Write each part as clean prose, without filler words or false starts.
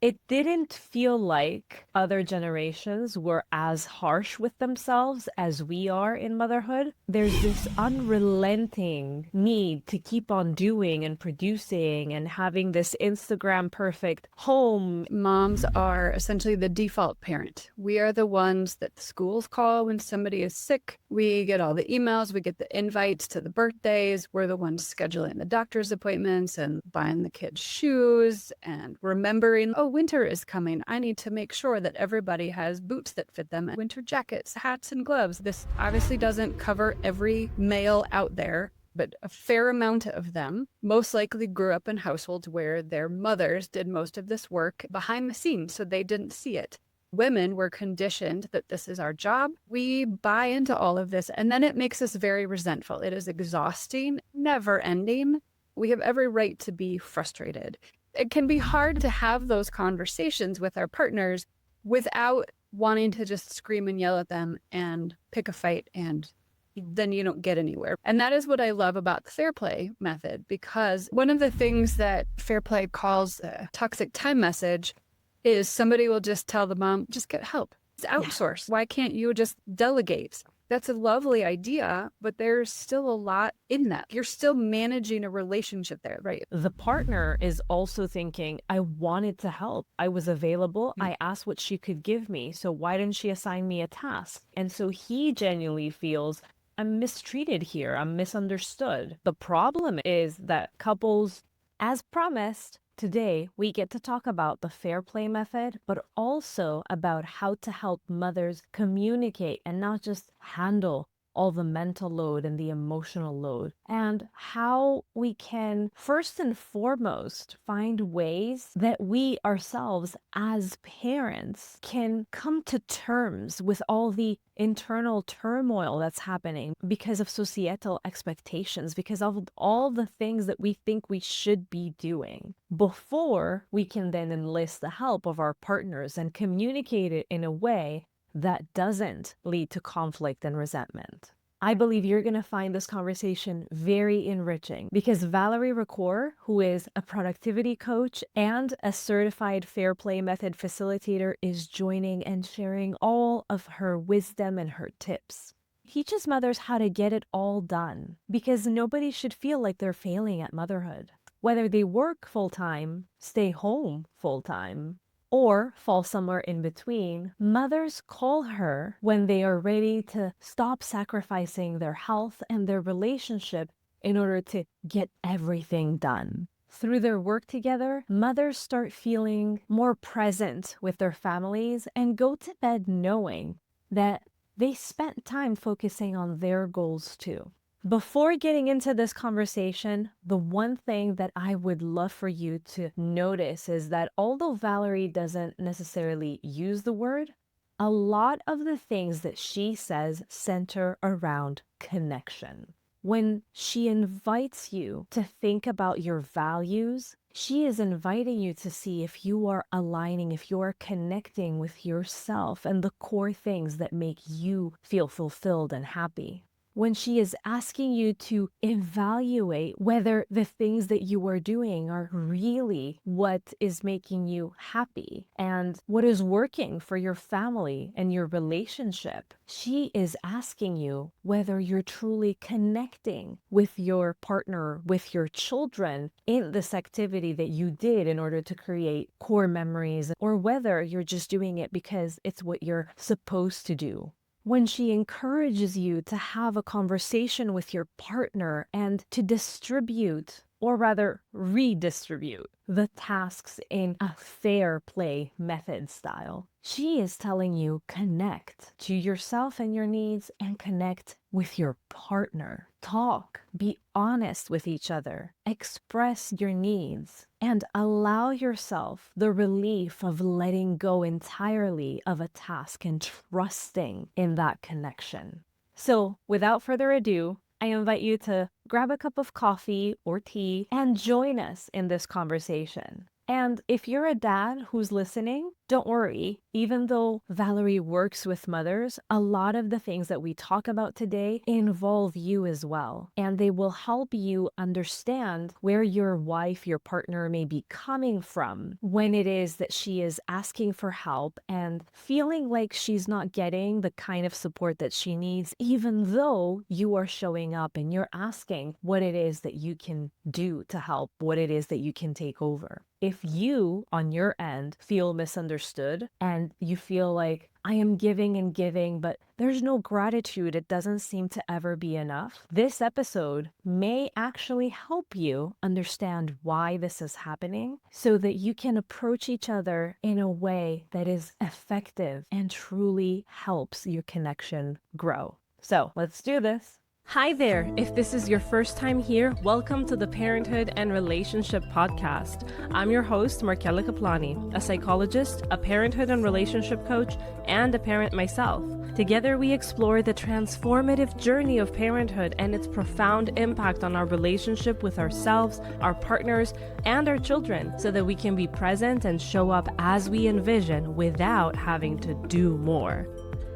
It didn't feel like other generations were as harsh with themselves as we are in motherhood. There's this unrelenting need to keep on doing and producing and having this Instagram perfect home. Moms are essentially the default parent. We are the ones that the schools call when somebody is sick. We get all the emails, we get the invites to the birthdays. We're the ones scheduling the doctor's appointments and buying the kids shoes and remembering, oh, winter is coming. I need to make sure that everybody has boots that fit them, winter jackets, hats, and gloves. This obviously doesn't cover every male out there, but a fair amount of them most likely grew up in households where their mothers did most of this work behind the scenes, so they didn't see it. Women were conditioned that this is our job. We buy into all of this, and then it makes us very resentful. It is exhausting, never ending. We have every right to be frustrated. It can be hard to have those conversations with our partners without wanting to just scream and yell at them and pick a fight, and then you don't get anywhere. And that is what I love about the fair play method, because one of the things that fair play calls a toxic time message is somebody will just tell the mom, just get help. It's outsourced. Why can't you just delegate? That's a lovely idea, but there's still a lot in that. You're still managing a relationship there, right? The partner is also thinking, I wanted to help. I was available. I asked what she could give me. So why didn't she assign me a task? And so he genuinely feels, I'm mistreated here. I'm misunderstood. The problem is that couples, as promised, today we get to talk about the fair play method, but also about how to help mothers communicate and not just handle all the mental load and the emotional load, and how we can first and foremost find ways that we ourselves as parents can come to terms with all the internal turmoil that's happening because of societal expectations, because of all the things that we think we should be doing, before we can then enlist the help of our partners and communicate it in a way that doesn't lead to conflict and resentment. I believe you're going to find this conversation very enriching, because Valerie Recore, who is a productivity coach and a certified fair play method facilitator, is joining and sharing all of her wisdom and her tips. Teaches mothers how to get it all done, because nobody should feel like they're failing at motherhood. Whether they work full-time, stay home full-time, or fall somewhere in between, mothers call her when they are ready to stop sacrificing their health and their relationship in order to get everything done. Through their work together, mothers start feeling more present with their families and go to bed knowing that they spent time focusing on their goals too. Before getting into this conversation, the one thing that I would love for you to notice is that although Valerie doesn't necessarily use the word, a lot of the things that she says center around connection. When she invites you to think about your values, she is inviting you to see if you are aligning, if you are connecting with yourself and the core things that make you feel fulfilled and happy. When she is asking you to evaluate whether the things that you are doing are really what is making you happy and what is working for your family and your relationship, she is asking you whether you're truly connecting with your partner, with your children in this activity that you did in order to create core memories, or whether you're just doing it because it's what you're supposed to do. When she encourages you to have a conversation with your partner and to distribute, or rather redistribute, the tasks in a fair play method style, she is telling you connect to yourself and your needs and connect with your partner. Talk, be honest with each other, express your needs, and allow yourself the relief of letting go entirely of a task and trusting in that connection. So, without further ado, I invite you to grab a cup of coffee or tea and join us in this conversation. And if you're a dad who's listening, don't worry. Even though Valerie works with mothers, a lot of the things that we talk about today involve you as well. And they will help you understand where your wife, your partner may be coming from when it is that she is asking for help and feeling like she's not getting the kind of support that she needs, even though you are showing up and you're asking what it is that you can do to help, what it is that you can take over. If you, on your end, feel misunderstood and you feel like I am giving and giving, but there's no gratitude, it doesn't seem to ever be enough, this episode may actually help you understand why this is happening so that you can approach each other in a way that is effective and truly helps your connection grow. So let's do this. Hi there. If this is your first time here, welcome to the Parenthood and Relationship Podcast. I'm your host, Markella Kaplani, a psychologist, a parenthood and relationship coach, and a parent myself. Together, we explore the transformative journey of parenthood and its profound impact on our relationship with ourselves, our partners, and our children so that we can be present and show up as we envision without having to do more.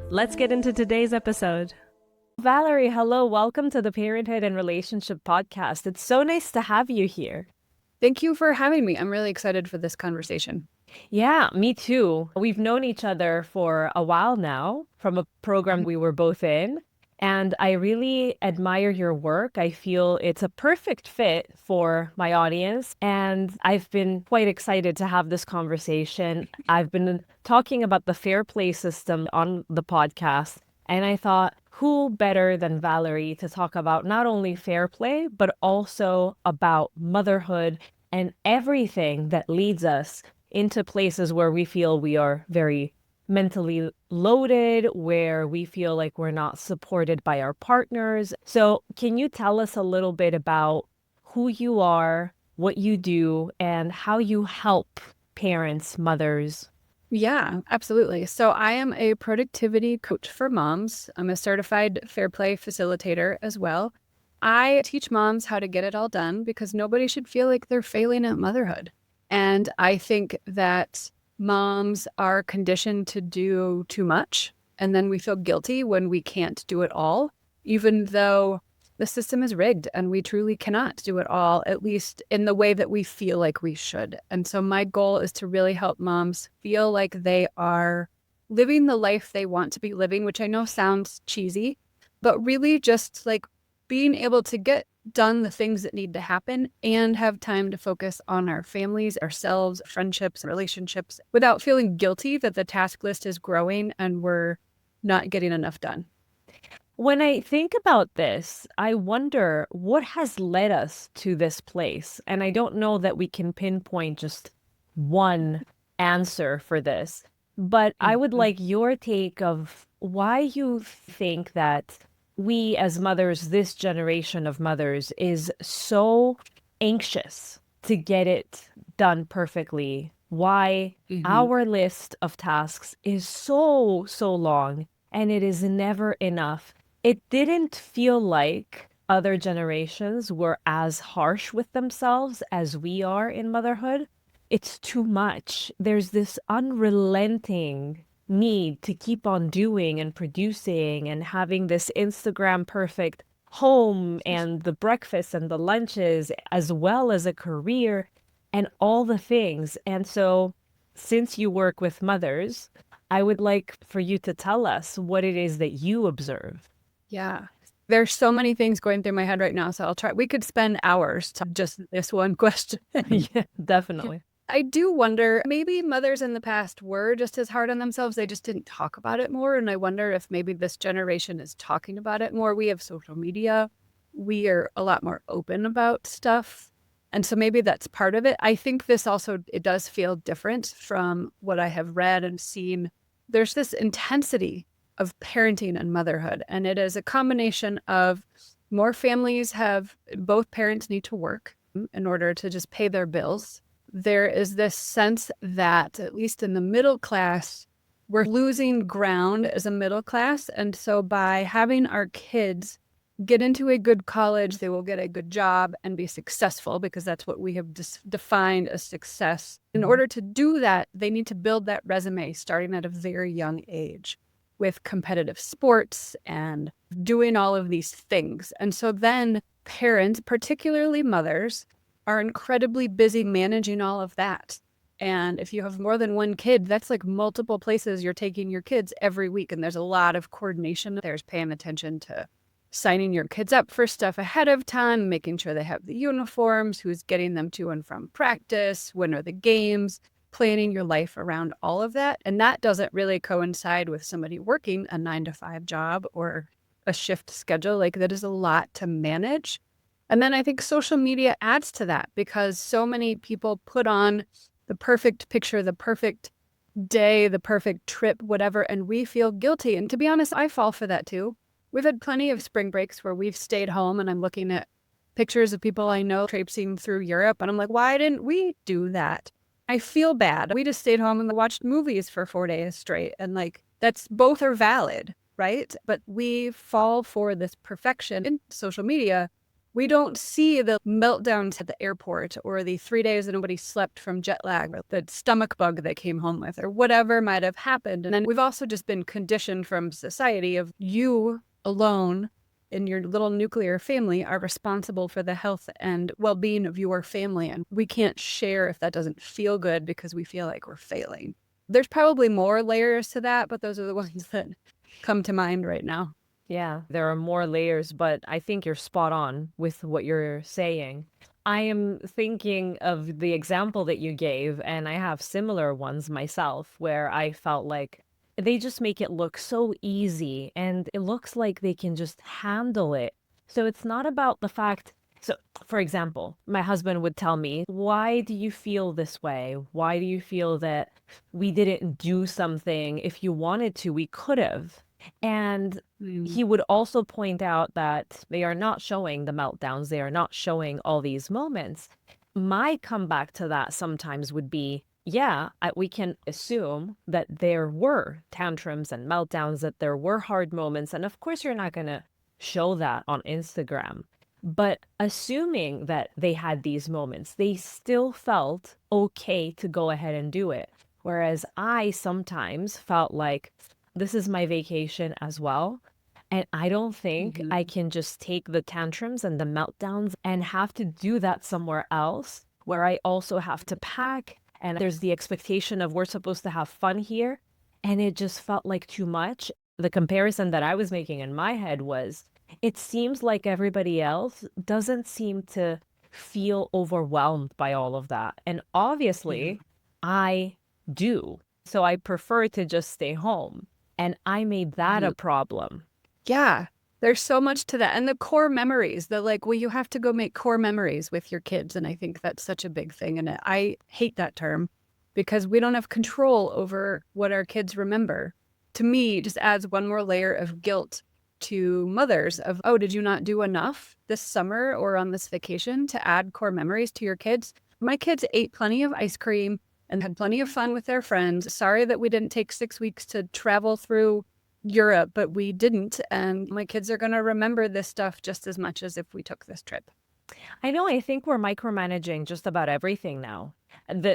Let's get into today's episode. Valerie, hello. Welcome to the Parenthood and Relationship Podcast. It's so nice to have you here. Thank you for having me. I'm really excited for this conversation. Yeah, me too. We've known each other for a while now from a program we were both in, and I really admire your work. I feel it's a perfect fit for my audience, and I've been quite excited to have this conversation. I've been talking about the fair play system on the podcast, and I thought, who better than Valerie to talk about not only fair play, but also about motherhood and everything that leads us into places where we feel we are very mentally loaded, where we feel like we're not supported by our partners. So can you tell us a little bit about who you are, what you do, and how you help parents, mothers? Yeah, absolutely. So I am a productivity coach for moms. I'm a certified fair play facilitator as well. I teach moms how to get it all done because nobody should feel like they're failing at motherhood. And I think that moms are conditioned to do too much. And then we feel guilty when we can't do it all, even though the system is rigged and we truly cannot do it all, at least in the way that we feel like we should. And so my goal is to really help moms feel like they are living the life they want to be living, which I know sounds cheesy, but really just like being able to get done the things that need to happen and have time to focus on our families, ourselves, friendships, relationships without feeling guilty that the task list is growing and we're not getting enough done. When I think about this, I wonder what has led us to this place. And I don't know that we can pinpoint just one answer for this, but I would like your take of why you think that we as mothers, this generation of mothers, is so anxious to get it done perfectly. Why our list of tasks is so long and it is never enough. It didn't feel like other generations were as harsh with themselves as we are in motherhood. It's too much. There's this unrelenting need to keep on doing and producing and having this Instagram perfect home and the breakfast and the lunches, as well as a career and all the things. And so since you work with mothers, I would like for you to tell us what it is that you observe. Yeah. There's so many things going through my head right now, so I'll try. We could spend hours to just this one question. Yeah, definitely. I do wonder, maybe mothers in the past were just as hard on themselves. They just didn't talk about it more. And I wonder if maybe this generation is talking about it more. We have social media. We are a lot more open about stuff. And so maybe that's part of it. I think this also, it does feel different from what I have read and seen. There's this intensity of parenting and motherhood. And it is a combination of more families have, both parents need to work in order to just pay their bills. There is this sense that, at least in the middle class, we're losing ground as a middle class. And so by having our kids get into a good college, they will get a good job and be successful, because that's what we have defined as success. In order to do that, they need to build that resume starting at a very young age with competitive sports and doing all of these things. And so then parents, particularly mothers, are incredibly busy managing all of that. And if you have more than one kid, that's like multiple places you're taking your kids every week. And there's a lot of coordination. There's paying attention to signing your kids up for stuff ahead of time, making sure they have the uniforms, who's getting them to and from practice, when are the games, planning your life around all of that. And that doesn't really coincide with somebody working a 9-to-5 job or a shift schedule. Like, that is a lot to manage. And then I think social media adds to that, because so many people put on the perfect picture, the perfect day, the perfect trip, whatever, and we feel guilty. And to be honest, I fall for that too. We've had plenty of spring breaks where we've stayed home, and I'm looking at pictures of people I know traipsing through Europe, and I'm like, why didn't we do that? I feel bad. We just stayed home and watched movies for 4 days straight. And like, that's, both are valid, right? But we fall for this perfection in social media. We don't see the meltdowns at the airport, or the 3 days that nobody slept from jet lag, or the stomach bug they came home with, or whatever might have happened. And then we've also just been conditioned from society of, you alone in your little nuclear family are responsible for the health and well-being of your family. And we can't share if that doesn't feel good, because we feel like we're failing. There's probably more layers to that, but those are the ones that come to mind right now. Yeah, there are more layers, but I think you're spot on with what you're saying. I am thinking of the example that you gave, and I have similar ones myself where I felt like they just make it look so easy, and it looks like they can just handle it. So it's not about the fact. So, for example, my husband would tell me, why do you feel this way? Why do you feel that we didn't do something? If you wanted to, we could have. And he would also point out that they are not showing the meltdowns. They are not showing all these moments. My comeback to that sometimes would be, yeah, we can assume that there were tantrums and meltdowns, that there were hard moments. And of course, you're not going to show that on Instagram. But assuming that they had these moments, they still felt okay to go ahead and do it. Whereas I sometimes felt like, this is my vacation as well. And I don't think I can just take the tantrums and the meltdowns and have to do that somewhere else, where I also have to pack. And there's the expectation of, we're supposed to have fun here. And it just felt like too much. The comparison that I was making in my head was, it seems like everybody else doesn't seem to feel overwhelmed by all of that. And obviously, I do. So I prefer to just stay home. And I made that a problem. Yeah, there's so much to that. And the core memories, you have to go make core memories with your kids. And I think that's such a big thing. And I hate that term, because we don't have control over what our kids remember. To me, it just adds one more layer of guilt to mothers of, oh, did you not do enough this summer or on this vacation to add core memories to your kids? My kids ate plenty of ice cream and had plenty of fun with their friends. Sorry that we didn't take 6 weeks to travel through Europe, but we didn't. And my kids are going to remember this stuff just as much as if we took this trip. I know, I think we're micromanaging just about everything now.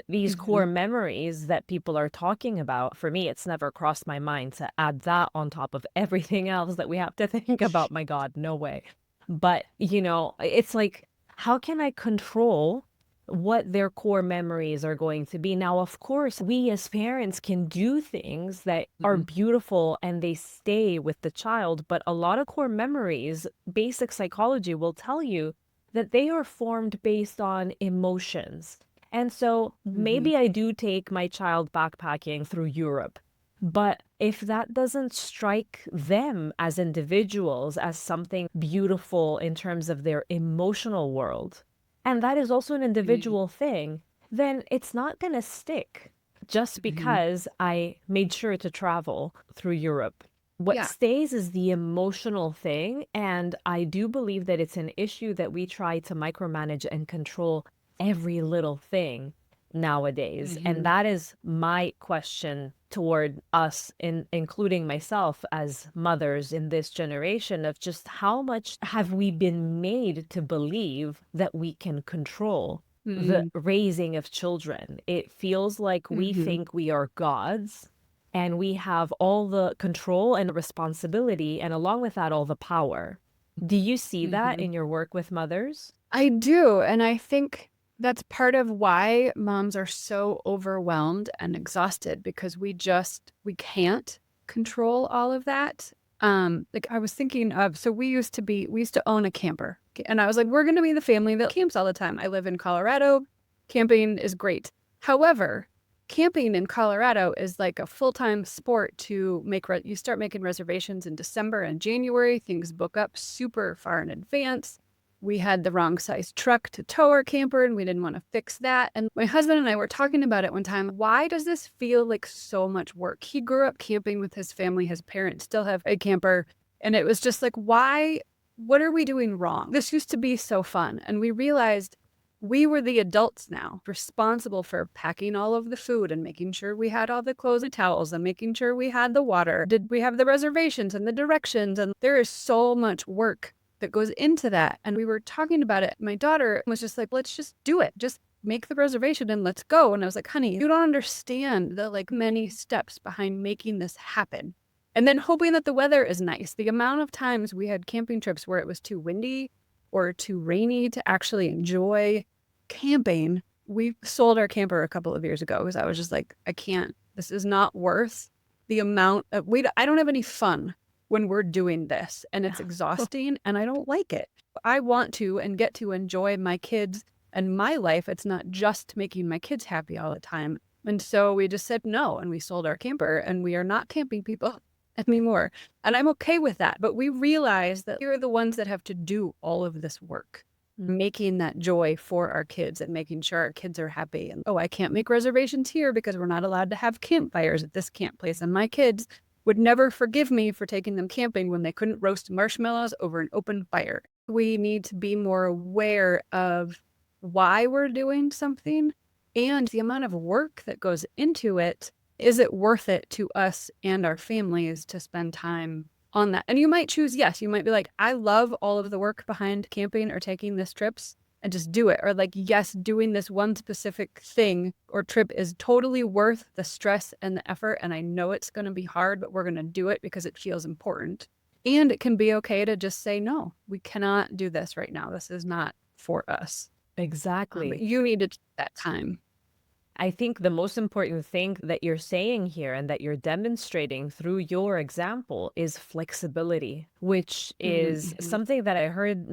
These core memories that people are talking about, for me, it's never crossed my mind to add that on top of everything else that we have to think about. My God, no way. But, it's like, how can I control what their core memories are going to be? Now, of course, we as parents can do things that are beautiful and they stay with the child. But a lot of core memories, basic psychology will tell you that they are formed based on emotions. And so maybe I do take my child backpacking through Europe. But if that doesn't strike them as individuals as something beautiful in terms of their emotional world, and that is also an individual thing, then it's not going to stick just because I made sure to travel through Europe. What stays is the emotional thing. And I do believe that it's an issue that we try to micromanage and control every little thing. nowadays. And Mhm. that is my question toward us, including myself as mothers in this generation, of just how much have we been made to believe that we can control the Mhm. raising of children. It feels like we Mhm. think we are gods and we have all the control and responsibility, and along with that, all the power. Do you see that Mhm. in your work with mothers? I do, and I think that's part of why moms are so overwhelmed and exhausted because we can't control all of that. Like I was thinking of, so we used to own a camper, and I was like, we're going to be the family that camps all the time. I live in Colorado. Camping is great. However, camping in Colorado is like a full-time sport to you start making reservations in December and January. Things book up super far in advance. We had the wrong size truck to tow our camper and we didn't want to fix that. And my husband and I were talking about it one time. Why does this feel like so much work? He grew up camping with his family. His parents still have a camper. And it was just like, why? What are we doing wrong? This used to be so fun. And we realized we were the adults now responsible for packing all of the food and making sure we had all the clothes and towels and making sure we had the water. Did we have the reservations and the directions? And there is so much work that goes into that. And we were talking about it. My daughter was just like, let's just do it. Just make the reservation and let's go. And I was like, honey, you don't understand the like many steps behind making this happen. And then hoping that the weather is nice. The amount of times we had camping trips where it was too windy or too rainy to actually enjoy camping. We sold our camper a couple of years ago because I was just like, I can't, this is not worth the amount of, I don't have any fun when we're doing this and it's exhausting and I don't like it. I want to and get to enjoy my kids and my life. It's not just making my kids happy all the time. And so we just said no and we sold our camper and we are not camping people anymore. And I'm okay with that. But we realize that we're the ones that have to do all of this work, making that joy for our kids and making sure our kids are happy. And oh, I can't make reservations here because we're not allowed to have campfires at this camp place. And my kids would never forgive me for taking them camping when they couldn't roast marshmallows over an open fire. We need to be more aware of why we're doing something and the amount of work that goes into it. Is it worth it to us and our families to spend time on that? And you might choose yes. You might be like, I love all of the work behind camping or taking this trips and just do it. Or like, yes, doing this one specific thing or trip is totally worth the stress and the effort. And I know it's going to be hard, but we're going to do it because it feels important. And it can be okay to just say, no, we cannot do this right now. This is not for us. But Exactly. you need to take that time. I think the most important thing that you're saying here and that you're demonstrating through your example is flexibility, which is Mm-hmm. something that I heard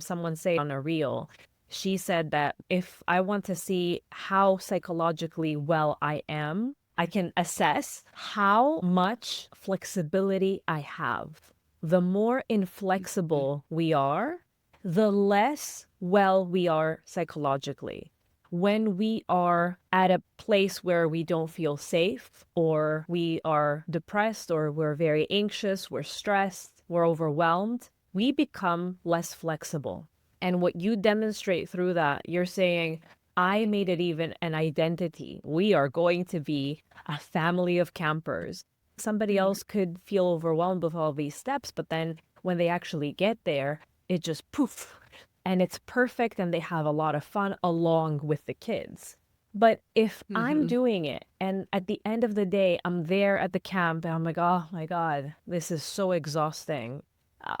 someone say on a reel. She said that if I want to see how psychologically well I am, I can assess how much flexibility I have. The more inflexible we are, the less well we are psychologically. When we are at a place where we don't feel safe, or we are depressed, or we're very anxious, we're stressed, we're overwhelmed, we become less flexible. And what you demonstrate through that, you're saying, I made it even an identity. We are going to be a family of campers. Somebody else could feel overwhelmed with all these steps, but then when they actually get there, it just poof, and it's perfect and they have a lot of fun along with the kids. But if I'm Mm-hmm. doing it and at the end of the day, I'm there at the camp and I'm like, oh my God, this is so exhausting.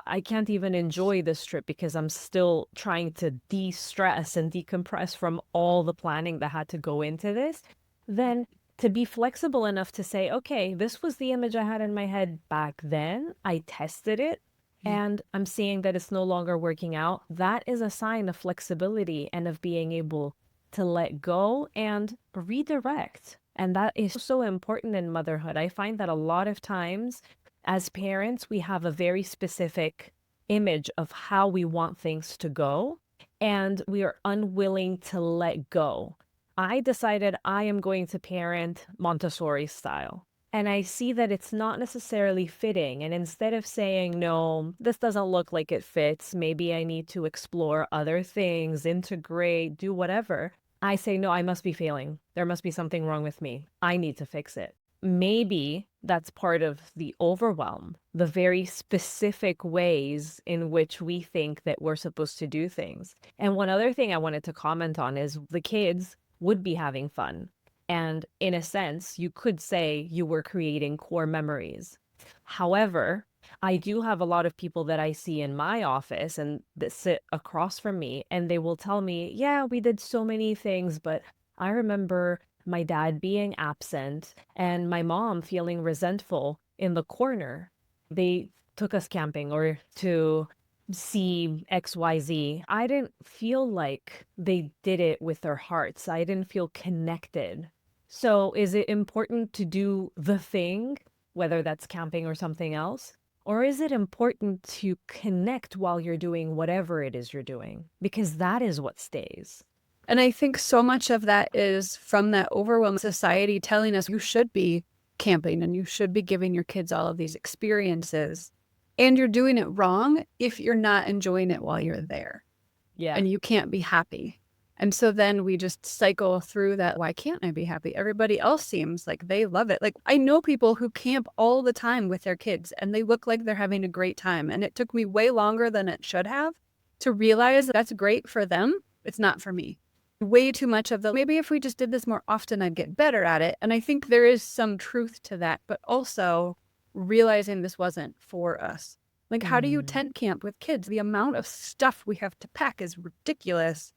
I can't even enjoy this trip because I'm still trying to de-stress and decompress from all the planning that had to go into this. Then to be flexible enough to say, okay, this was the image I had in my head back then. I tested it and I'm seeing that it's no longer working out. That is a sign of flexibility and of being able to let go and redirect. And that is so important in motherhood. I find that a lot of times as parents, we have a very specific image of how we want things to go, and we are unwilling to let go. I decided I am going to parent Montessori style. And I see that it's not necessarily fitting. And instead of saying, no, this doesn't look like it fits, maybe I need to explore other things, integrate, do whatever, I say, no, I must be failing. There must be something wrong with me. I need to fix it. Maybe that's part of the overwhelm, the very specific ways in which we think that we're supposed to do things. And one other thing I wanted to comment on is the kids would be having fun. And in a sense, you could say you were creating core memories. However, I do have a lot of people that I see in my office and that sit across from me, and they will tell me, yeah, we did so many things, but I remember my dad being absent and my mom feeling resentful in the corner. They took us camping or to see XYZ. I didn't feel like they did it with their hearts. I didn't feel connected. So, is it important to do the thing, whether that's camping or something else? Or is it important to connect while you're doing whatever it is you're doing? Because that is what stays. And I think so much of that is from that overwhelmed society telling us you should be camping and you should be giving your kids all of these experiences. And you're doing it wrong if you're not enjoying it while you're there. Yeah. And you can't be happy. And so then we just cycle through that. Why can't I be happy? Everybody else seems like they love it. Like I know people who camp all the time with their kids and they look like they're having a great time. And it took me way longer than it should have to realize that's great for them. It's not for me. Way too much of maybe if we just did this more often, I'd get better at it. And I think there is some truth to that, but also realizing this wasn't for us. Like, how do you tent camp with kids? The amount of stuff we have to pack is ridiculous.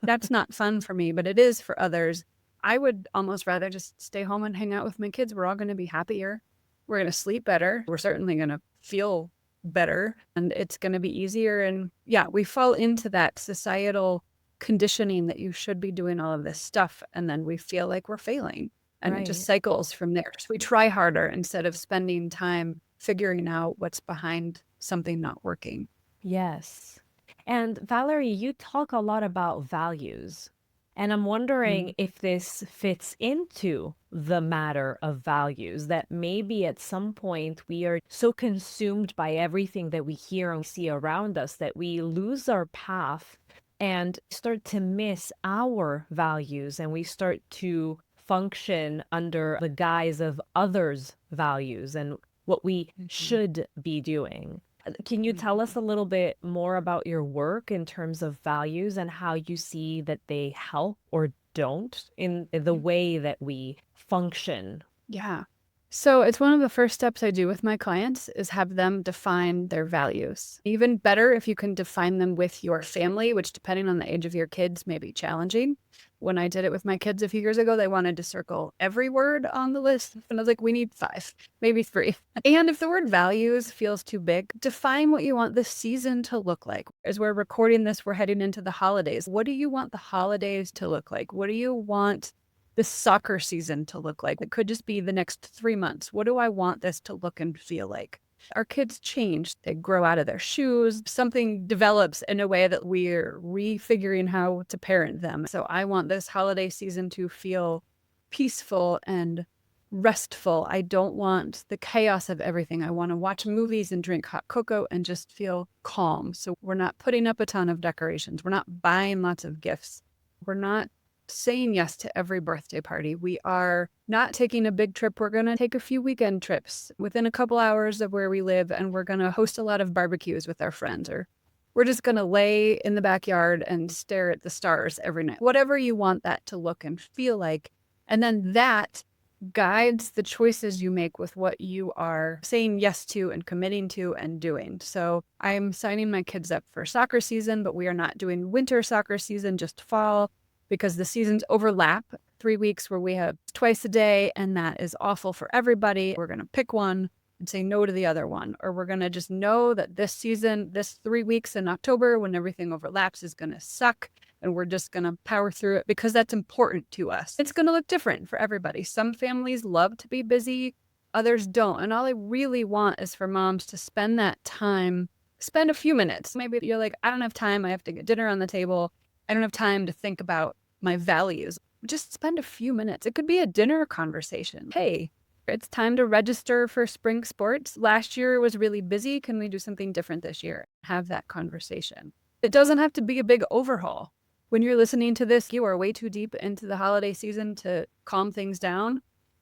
That's not fun for me, but it is for others. I would almost rather just stay home and hang out with my kids. We're all going to be happier. We're going to sleep better. We're certainly going to feel better and it's going to be easier. And yeah, we fall into that societal conditioning that you should be doing all of this stuff. And then we feel like we're failing and it just cycles from there. So we try harder instead of spending time figuring out what's behind something not working. Yes. And Valerie, you talk a lot about values. And I'm wondering if this fits into the matter of values, that maybe at some point we are so consumed by everything that we hear and see around us that we lose our path and start to miss our values and we start to function under the guise of others' values and what we should be doing. Can you tell us a little bit more about your work in terms of values and how you see that they help or don't in the way that we function? Yeah. So it's one of the first steps I do with my clients is have them define their values. Even better if you can define them with your family, which depending on the age of your kids may be challenging. When I did it with my kids a few years ago, they wanted to circle every word on the list. And I was like, we need 5, maybe 3. And if the word values feels too big, define what you want the season to look like. As we're recording this, we're heading into the holidays. What do you want the holidays to look like? What do you want the soccer season to look like? It could just be the next 3 months. What do I want this to look and feel like? Our kids change. They grow out of their shoes. Something develops in a way that we're refiguring how to parent them. So I want this holiday season to feel peaceful and restful. I don't want the chaos of everything. I want to watch movies and drink hot cocoa and just feel calm. So we're not putting up a ton of decorations. We're not buying lots of gifts. We're not saying yes to every birthday party. We are not taking a big trip. We're going to take a few weekend trips within a couple hours of where we live, and we're going to host a lot of barbecues with our friends, or we're just going to lay in the backyard and stare at the stars every night. Whatever you want that to look and feel like. And then that guides the choices you make with what you are saying yes to and committing to and doing. So I'm signing my kids up for soccer season, but we are not doing winter soccer season, just fall, because the seasons overlap. 3 weeks where we have twice a day, and that is awful for everybody. We're going to pick one and say no to the other one. Or we're going to just know that this season, this 3 weeks in October, when everything overlaps, is going to suck. And we're just going to power through it because that's important to us. It's going to look different for everybody. Some families love to be busy, others don't. And all I really want is for moms to spend that time, spend a few minutes. Maybe you're like, I don't have time. I have to get dinner on the table. I don't have time to think about my values. Just spend a few minutes. It could be a dinner conversation. Hey, it's time to register for spring sports. Last year it was really busy. Can we do something different this year? Have that conversation. It doesn't have to be a big overhaul. When you're listening to this, you are way too deep into the holiday season to calm things down.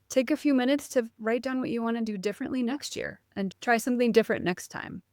Take a few minutes to write down what you want to do differently next year and try something different next time.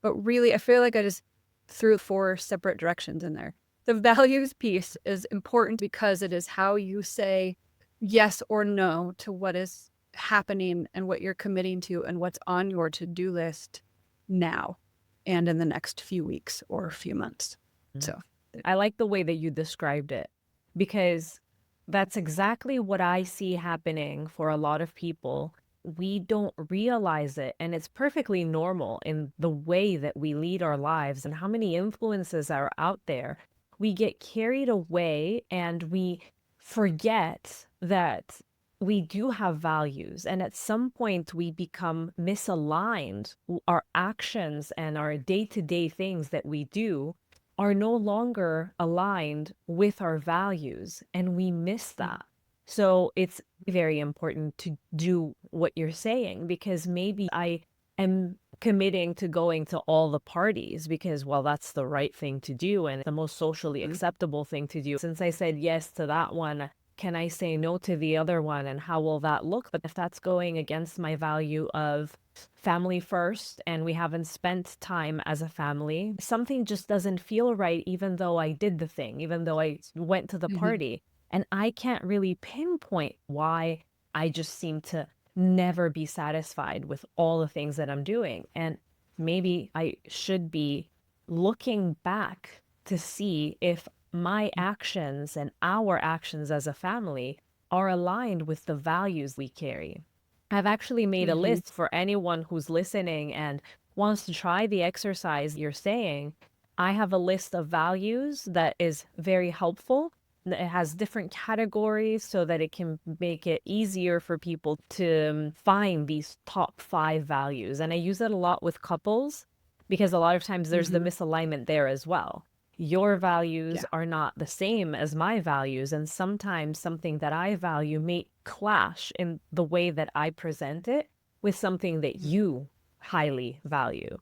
But really, I feel like I just threw 4 separate directions in there. The values piece is important because it is how you say yes or no to what is happening and what you're committing to and what's on your to-do list now and in the next few weeks or few months. So I like the way that you described it, because that's exactly what I see happening for a lot of people. We don't realize it, and it's perfectly normal in the way that we lead our lives and how many influences are out there. We get carried away and we forget that we do have values, and at some point we become misaligned. Our actions and our day-to-day things that we do are no longer aligned with our values, and we miss that. So it's very important to do what you're saying, because maybe I am committing to going to all the parties because, well, that's the right thing to do and the most socially acceptable thing to do. Since I said yes to that one, can I say no to the other one? And how will that look? But if that's going against my value of family first and we haven't spent time as a family, something just doesn't feel right, even though I did the thing, even though I went to the party. And I can't really pinpoint why. I just seem to never be satisfied with all the things that I'm doing. And maybe I should be looking back to see if my actions and our actions as a family are aligned with the values we carry. I've actually made a list for anyone who's listening and wants to try the exercise you're saying. I have a list of values that is very helpful. It has different categories so that it can make it easier for people to find these top 5 values. And I use it a lot with couples because a lot of times there's the misalignment there as well. Your values are not the same as my values, and sometimes something that I value may clash in the way that I present it with something that you highly value.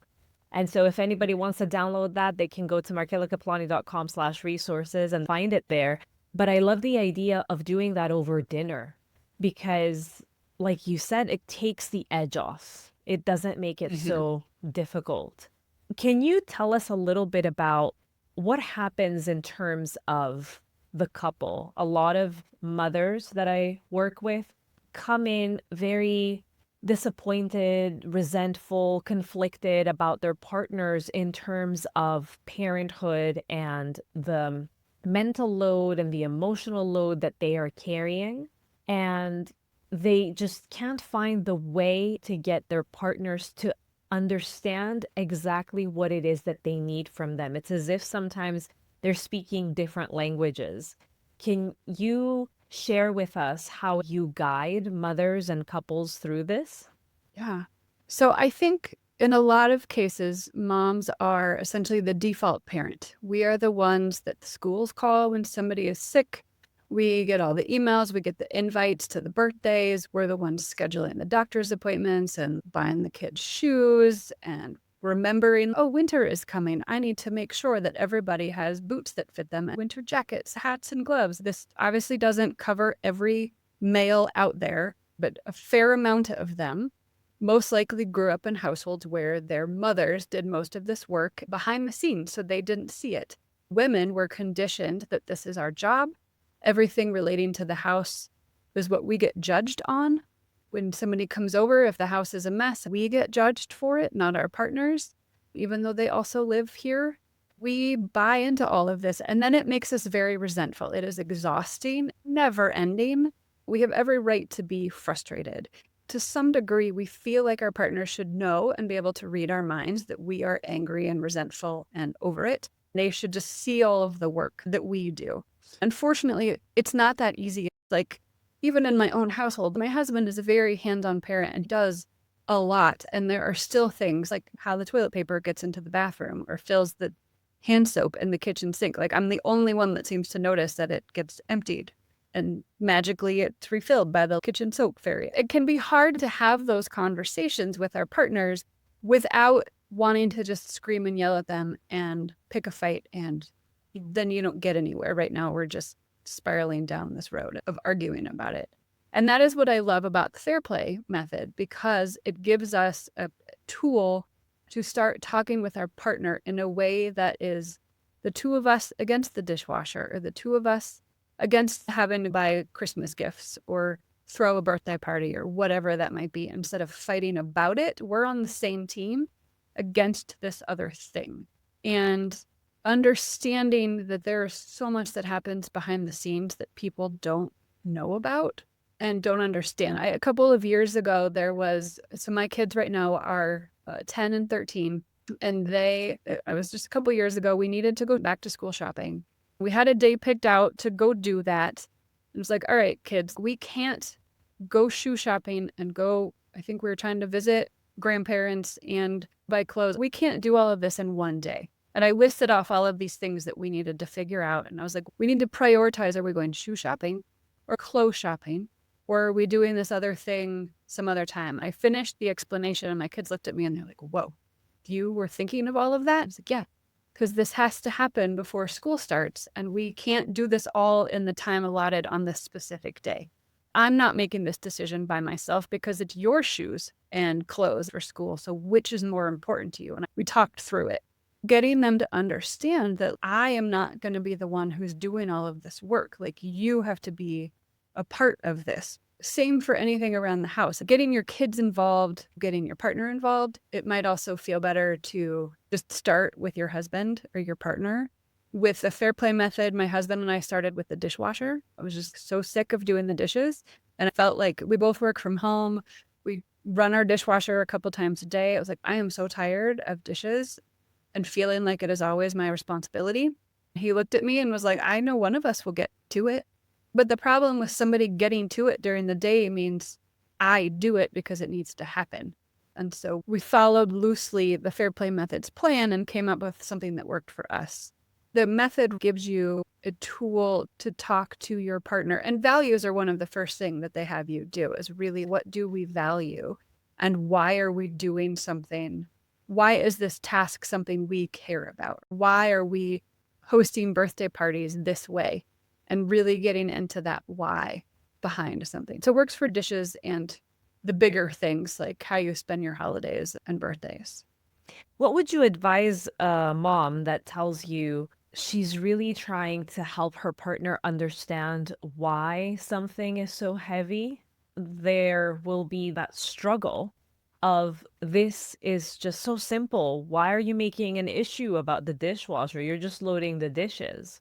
And so if anybody wants to download that, they can go to markellakaplani.com/resources and find it there. But I love the idea of doing that over dinner because, like you said, it takes the edge off. It doesn't make it so difficult. Can you tell us a little bit about what happens in terms of the couple? A lot of mothers that I work with come in very disappointed, resentful, conflicted about their partners in terms of parenthood and the mental load and the emotional load that they are carrying. And they just can't find the way to get their partners to understand exactly what it is that they need from them. It's as if sometimes they're speaking different languages. Can you share with us how you guide mothers and couples through this? Yeah. So I think in a lot of cases, moms are essentially the default parent. We are the ones that the schools call when somebody is sick. We get all the emails, we get the invites to the birthdays. We're the ones scheduling the doctor's appointments and buying the kids shoes and remembering, oh, winter is coming. I need to make sure that everybody has boots that fit them, winter jackets, hats, and gloves. This obviously doesn't cover every male out there, but a fair amount of them most likely grew up in households where their mothers did most of this work behind the scenes, so they didn't see it. Women were conditioned that this is our job. Everything relating to the house is what we get judged on. When somebody comes over, if the house is a mess, we get judged for it, not our partners, even though they also live here. We buy into all of this, and then it makes us very resentful. It is exhausting, never ending. We have every right to be frustrated. To some degree, we feel like our partner should know and be able to read our minds that we are angry and resentful and over it. They should just see all of the work that we do. Unfortunately, it's not that easy. Like, even in my own household, my husband is a very hands-on parent and does a lot. And there are still things like how the toilet paper gets into the bathroom or fills the hand soap in the kitchen sink. Like, I'm the only one that seems to notice that it gets emptied and magically it's refilled by the kitchen soap fairy. It can be hard to have those conversations with our partners without wanting to just scream and yell at them and pick a fight and then you don't get anywhere. Right now, we're just spiraling down this road of arguing about it. And that is what I love about the fair play method, because it gives us a tool to start talking with our partner in a way that is the two of us against the dishwasher, or the two of us against having to buy Christmas gifts or throw a birthday party or whatever that might be. Instead of fighting about it, we're on the same team against this other thing. And understanding that there's so much that happens behind the scenes that people don't know about and don't understand. A couple of years ago, so my kids right now are 10 and 13. And I was just a couple of years ago, we needed to go back to school shopping. We had a day picked out to go do that. It was like, all right, kids, we can't go shoe shopping and I think we were trying to visit grandparents and buy clothes. We can't do all of this in one day. And I listed off all of these things that we needed to figure out. And I was like, we need to prioritize. Are we going shoe shopping or clothes shopping? Or are we doing this other thing some other time? I finished the explanation and my kids looked at me and they're like, whoa, you were thinking of all of that? I was like, yeah, because this has to happen before school starts. And we can't do this all in the time allotted on this specific day. I'm not making this decision by myself because it's your shoes and clothes for school. So which is more important to you? And we talked through it, getting them to understand that I am not going to be the one who's doing all of this work. Like, you have to be a part of this. Same for anything around the house. Getting your kids involved, getting your partner involved. It might also feel better to just start with your husband or your partner. With the fair play method, my husband and I started with the dishwasher. I was just so sick of doing the dishes. And I felt like we both work from home. We run our dishwasher a couple times a day. I was like, I am so tired of dishes and feeling like it is always my responsibility. He looked at me and was like, I know one of us will get to it. But the problem with somebody getting to it during the day means I do it because it needs to happen. And so we followed loosely the fair play method's plan and came up with something that worked for us. The method gives you a tool to talk to your partner. And values are one of the first things that they have you do, is really, what do we value? And why are we doing something? Why is this task something we care about? Why are we hosting birthday parties this way? And really getting into that why behind something. So it works for dishes and the bigger things like how you spend your holidays and birthdays. What would you advise a mom that tells you she's really trying to help her partner understand why something is so heavy? There will be that struggle of, this is just so simple. Why are you making an issue about the dishwasher? You're just loading the dishes.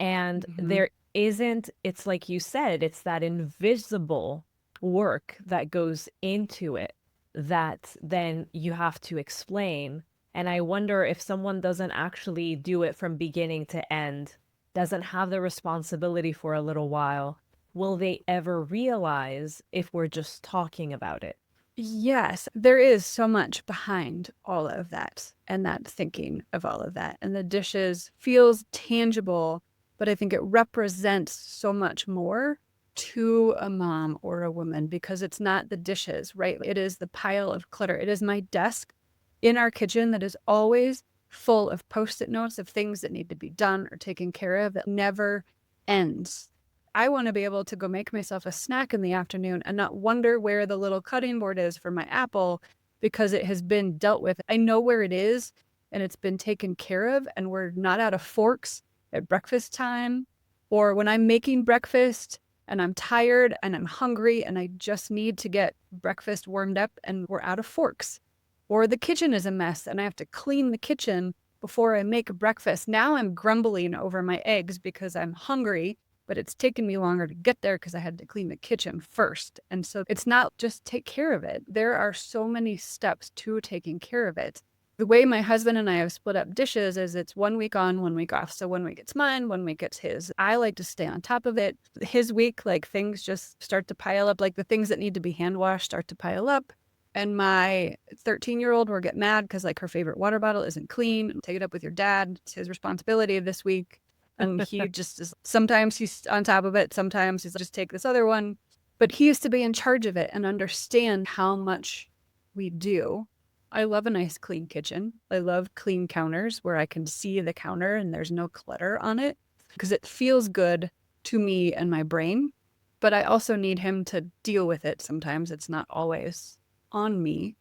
And there isn't, it's like you said, it's that invisible work that goes into it that then you have to explain. And I wonder if someone doesn't actually do it from beginning to end, doesn't have the responsibility for a little while, will they ever realize if we're just talking about it? Yes, there is so much behind all of that and that thinking of all of that. And the dishes feels tangible, but I think it represents so much more to a mom or a woman, because it's not the dishes, right? It is the pile of clutter. It is my desk in our kitchen that is always full of Post-it notes of things that need to be done or taken care of, that never ends. I want to be able to go make myself a snack in the afternoon and not wonder where the little cutting board is for my apple, because it has been dealt with. I know where it is and it's been taken care of, and we're not out of forks at breakfast time, or when I'm making breakfast and I'm tired and I'm hungry and I just need to get breakfast warmed up and we're out of forks, or the kitchen is a mess and I have to clean the kitchen before I make breakfast. Now I'm grumbling over my eggs because I'm hungry, but it's taken me longer to get there because I had to clean the kitchen first. And so it's not just take care of it. There are so many steps to taking care of it. The way my husband and I have split up dishes is it's 1 week on, 1 week off. So 1 week it's mine, 1 week it's his. I like to stay on top of it. His week, like, things just start to pile up. Like, the things that need to be hand washed start to pile up. And my 13-year-old will get mad because, like, her favorite water bottle isn't clean. Take it up with your dad. It's his responsibility this week. And he just is, sometimes he's on top of it. Sometimes he's just take this other one. But he used to be in charge of it and understand how much we do. I love a nice clean kitchen. I love clean counters where I can see the counter and there's no clutter on it because it feels good to me and my brain. But I also need him to deal with it sometimes. It's not always on me.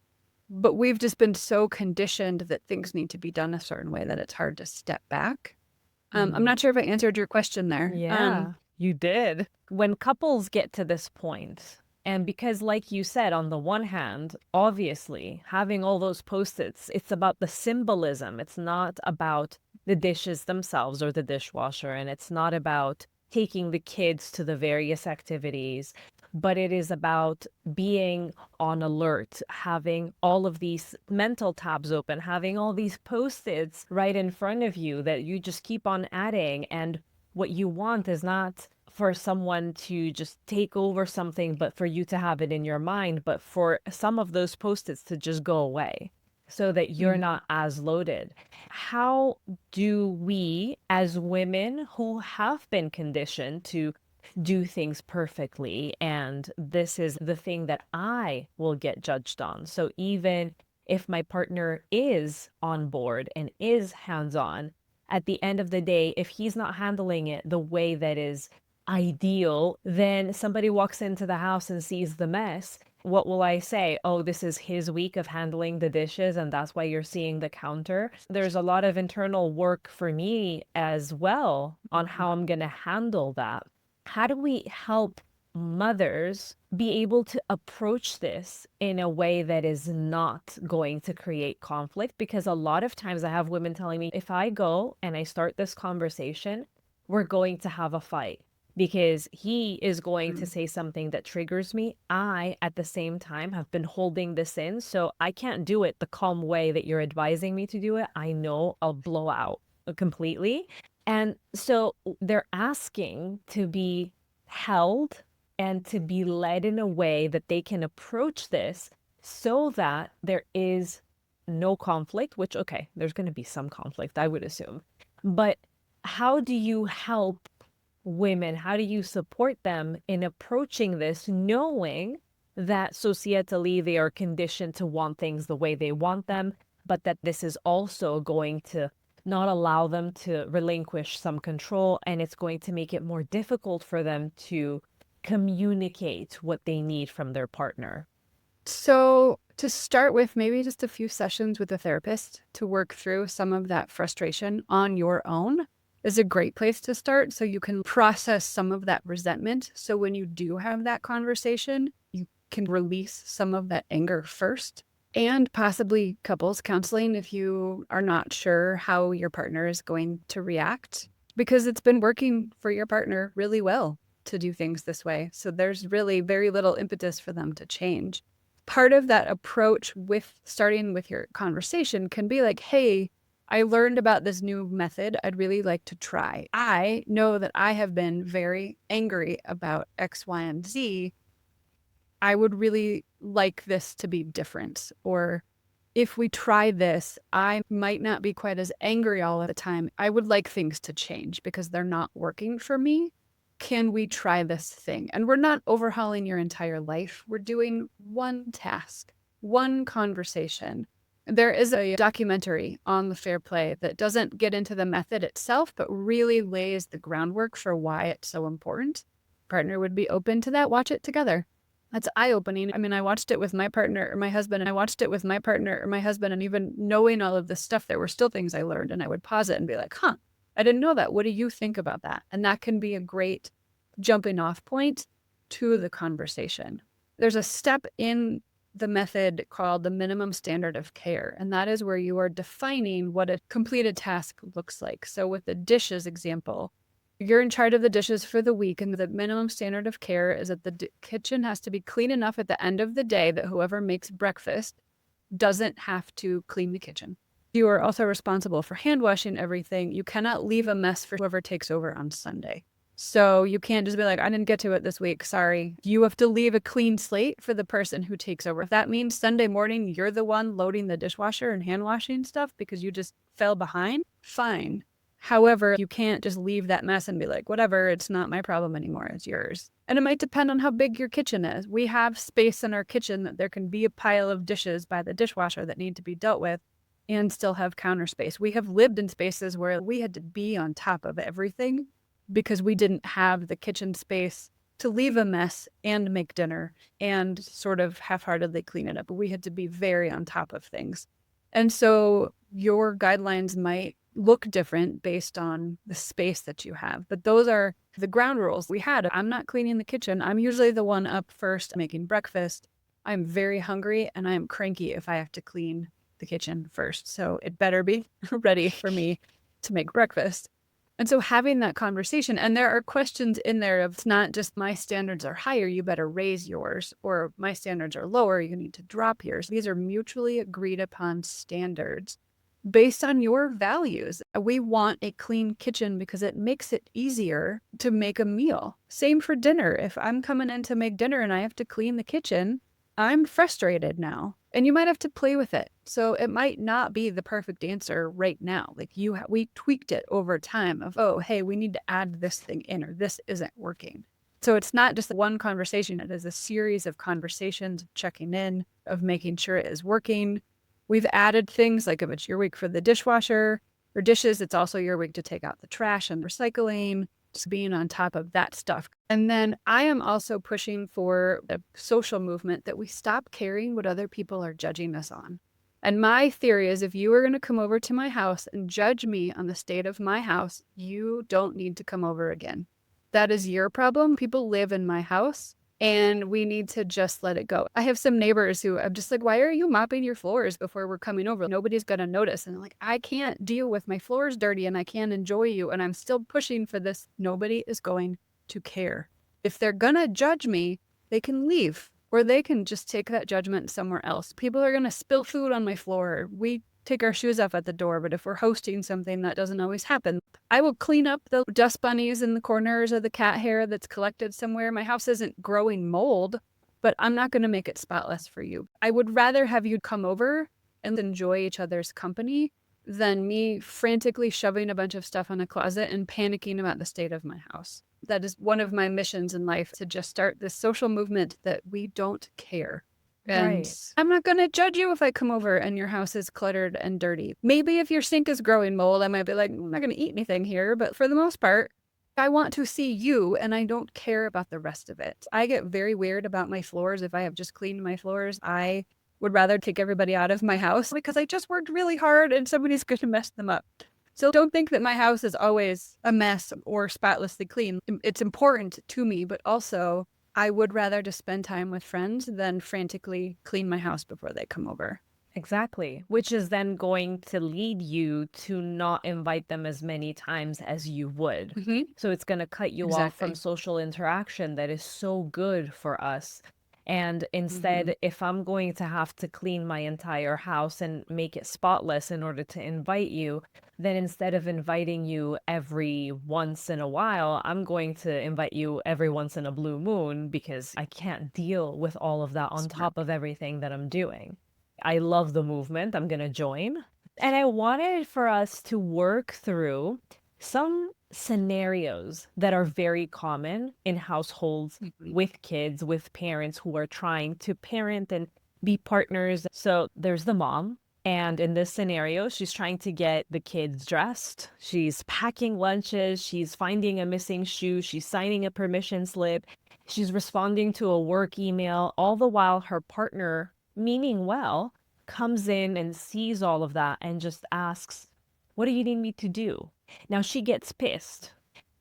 But we've just been so conditioned that things need to be done a certain way that it's hard to step back. I'm not sure if I answered your question there. Yeah, you did. When couples get to this point, and because, like you said, on the one hand, obviously, having all those post-its, it's about the symbolism. It's not about the dishes themselves or the dishwasher, and it's not about taking the kids to the various activities, but it is about being on alert, having all of these mental tabs open, having all these post-its right in front of you that you just keep on adding. And what you want is not for someone to just take over something, but for you to have it in your mind, but for some of those post-its to just go away so that you're not as loaded. How do we, as women who have been conditioned to do things perfectly, and this is the thing that I will get judged on. So even if my partner is on board and is hands-on, at the end of the day, if he's not handling it the way that is ideal, then somebody walks into the house and sees the mess. What will I say? Oh, this is his week of handling the dishes, and that's why you're seeing the counter. There's a lot of internal work for me as well on how I'm going to handle that. How do we help mothers be able to approach this in a way that is not going to create conflict? Because a lot of times I have women telling me, if I go and I start this conversation, we're going to have a fight because he is going to say something that triggers me. I, at the same time, have been holding this in, so I can't do it the calm way that you're advising me to do it. I know I'll blow out completely. And so they're asking to be held and to be led in a way that they can approach this so that there is no conflict, which, okay, there's going to be some conflict, I would assume. But how do you help women? How do you support them in approaching this, knowing that societally they are conditioned to want things the way they want them, but that this is also going to not allow them to relinquish some control, and it's going to make it more difficult for them to communicate what they need from their partner? So to start with, maybe just a few sessions with a therapist to work through some of that frustration on your own is a great place to start, so you can process some of that resentment. So when you do have that conversation, you can release some of that anger first. And possibly couples counseling if you are not sure how your partner is going to react, because it's been working for your partner really well to do things this way. So there's really very little impetus for them to change. Part of that approach with starting with your conversation can be like, hey, I learned about this new method. I'd really like to try. I know that I have been very angry about X, Y, and Z. I would really like this to be different. Or if we try this, I might not be quite as angry all the time. I would like things to change because they're not working for me. Can we try this thing? And we're not overhauling your entire life. We're doing one task, one conversation. There is a documentary on the Fair Play that doesn't get into the method itself, but really lays the groundwork for why it's so important. Partner would be open to that. Watch it together. That's eye-opening. I mean, I watched it with my partner or my husband, and I watched it with my partner or my husband, and even knowing all of this stuff, there were still things I learned, and I would pause it and be like, I didn't know that. What do you think about that? And that can be a great jumping off point to the conversation. There's a step in the method called the minimum standard of care, and that is where you are defining what a completed task looks like. So with the dishes example, you're in charge of the dishes for the week, and the minimum standard of care is that the kitchen has to be clean enough at the end of the day that whoever makes breakfast doesn't have to clean the kitchen. You are also responsible for hand washing everything. You cannot leave a mess for whoever takes over on Sunday. So you can't just be like, I didn't get to it this week, sorry. You have to leave a clean slate for the person who takes over. If that means Sunday morning, you're the one loading the dishwasher and hand washing stuff because you just fell behind, fine. However, you can't just leave that mess and be like, whatever, it's not my problem anymore, it's yours. And it might depend on how big your kitchen is. We have space in our kitchen that there can be a pile of dishes by the dishwasher that need to be dealt with and still have counter space. We have lived in spaces where we had to be on top of everything because we didn't have the kitchen space to leave a mess and make dinner and sort of half-heartedly clean it up. But we had to be very on top of things. And so your guidelines might look different based on the space that you have. But those are the ground rules we had. I'm not cleaning the kitchen. I'm usually the one up first making breakfast. I'm very hungry and I'm cranky if I have to clean the kitchen first. So it better be ready for me to make breakfast. And so having that conversation, and there are questions in there of it's not just my standards are higher, you better raise yours, or my standards are lower, you need to drop yours. These are mutually agreed upon standards based on your values. We want a clean kitchen because it makes it easier to make a meal. Same for dinner. If I'm coming in to make dinner and I have to clean the kitchen, I'm frustrated now. And you might have to play with it. So it might not be the perfect answer right now. Like we tweaked it over time of, oh, hey, we need to add this thing in or this isn't working. So it's not just one conversation. It is a series of conversations, checking in, of making sure it is working. We've added things like if it's your week for the dishwasher or dishes, it's also your week to take out the trash and recycling. Just being on top of that stuff. And then I am also pushing for a social movement that we stop caring what other people are judging us on. And my theory is if you are going to come over to my house and judge me on the state of my house, you don't need to come over again. That is your problem. People live in my house and we need to just let it go. I have some neighbors who I'm just like, why are you mopping your floors before we're coming over? Nobody's going to notice. And I'm like, I can't deal with my floors dirty and I can't enjoy you. And I'm still pushing for this. Nobody is going to care. If they're going to judge me, they can leave or they can just take that judgment somewhere else. People are going to spill food on my floor. We take our shoes off at the door, but if we're hosting something, that doesn't always happen. I will clean up the dust bunnies in the corners or the cat hair that's collected somewhere. My house isn't growing mold, but I'm not going to make it spotless for you. I would rather have you come over and enjoy each other's company than me frantically shoving a bunch of stuff in a closet and panicking about the state of my house. That is one of my missions in life, to just start this social movement that we don't care. And Right. I'm not going to judge you if I come over and your house is cluttered and dirty. Maybe if your sink is growing mold, I might be like, I'm not going to eat anything here. But for the most part, I want to see you and I don't care about the rest of it. I get very weird about my floors. If I have just cleaned my floors, I would rather take everybody out of my house because I just worked really hard and somebody's going to mess them up. So don't think that my house is always a mess or spotlessly clean. It's important to me, but also I would rather just spend time with friends than frantically clean my house before they come over. Exactly. Which is then going to lead you to not invite them as many times as you would. Mm-hmm. So it's going to cut you off from Exactly. social interaction that is so good for us. And Mm-hmm. instead, if I'm going to have to clean my entire house and make it spotless in order to invite you, then instead of inviting you every once in a while, I'm going to invite you every once in a blue moon because I can't deal with all of that on Smart. top of everything that I'm doing. I love the movement. I'm going to join. And I wanted for us to work through some scenarios that are very common in households Mm-hmm. with kids, with parents who are trying to parent and be partners. So there's the mom. And in this scenario, she's trying to get the kids dressed. She's packing lunches. She's finding a missing shoe. She's signing a permission slip. She's responding to a work email, all the while her partner, meaning well, comes in and sees all of that and just asks, what do you need me to do? Now she gets pissed.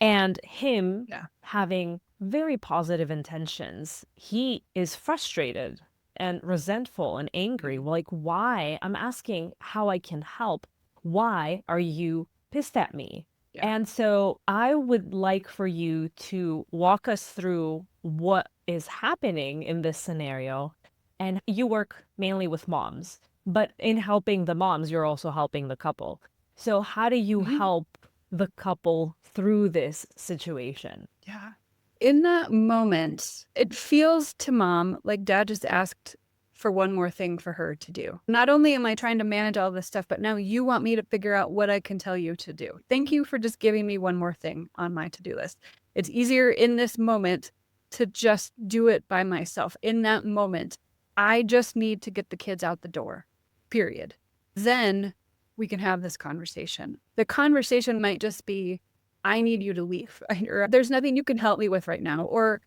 And him Yeah. having very positive intentions, he is frustrated and resentful and angry. Like, why? I'm asking how I can help. Why are you pissed at me? Yeah. And so I would like for you to walk us through what is happening in this scenario. And you work mainly with moms, but in helping the moms, you're also helping the couple. So how do you Mm-hmm. help the couple through this situation? Yeah. In that moment, it feels to mom like dad just asked for one more thing for her to do. Not only am I trying to manage all this stuff, but now you want me to figure out what I can tell you to do. Thank you for just giving me one more thing on my to-do list. It's easier in this moment to just do it by myself. In that moment, I just need to get the kids out the door, period. Then we can have this conversation. The conversation might just be, I need you to leave, or there's nothing you can help me with right now, or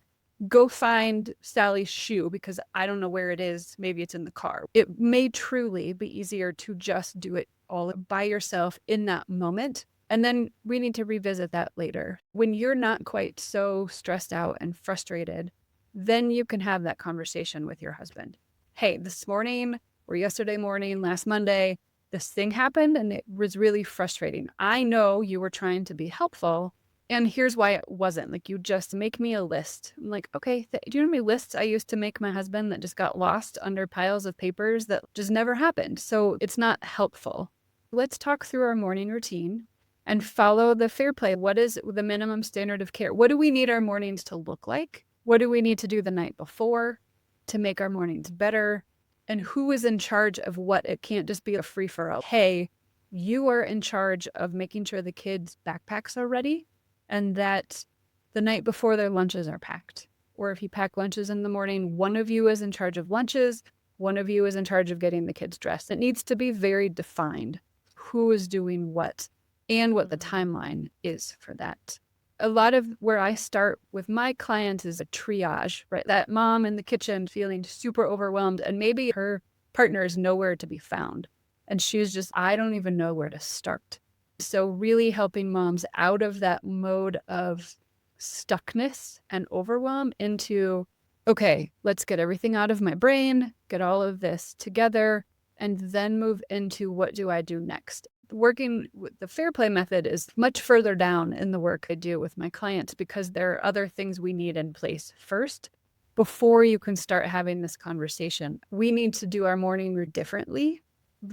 go find Sally's shoe because I don't know where it is. Maybe it's in the car. It may truly be easier to just do it all by yourself in that moment. And then we need to revisit that later. When you're not quite so stressed out and frustrated, then you can have that conversation with your husband. Hey, this morning or yesterday morning, last Monday, this thing happened and it was really frustrating. I know you were trying to be helpful, and here's why it wasn't. Like, you just make me a list. I'm like, okay, do you know how many lists I used to make my husband that just got lost under piles of papers that just never happened? So it's not helpful. Let's talk through our morning routine and follow the fair play. What is the minimum standard of care? What do we need our mornings to look like? What do we need to do the night before to make our mornings better? And who is in charge of what? It can't just be a free-for-all. Hey, you are in charge of making sure the kids' backpacks are ready and that the night before their lunches are packed. Or if you pack lunches in the morning, one of you is in charge of lunches, one of you is in charge of getting the kids dressed. It needs to be very defined who is doing what and what the timeline is for that. A lot of where I start with my clients is a triage, right? That mom in the kitchen feeling super overwhelmed, and maybe her partner is nowhere to be found. And she's just, I don't even know where to start. So really helping moms out of that mode of stuckness and overwhelm into, okay, let's get everything out of my brain, get all of this together, and then move into what do I do next? Working with the fair play method is much further down in the work I do with my clients because there are other things we need in place first before you can start having this conversation. We need to do our morning differently.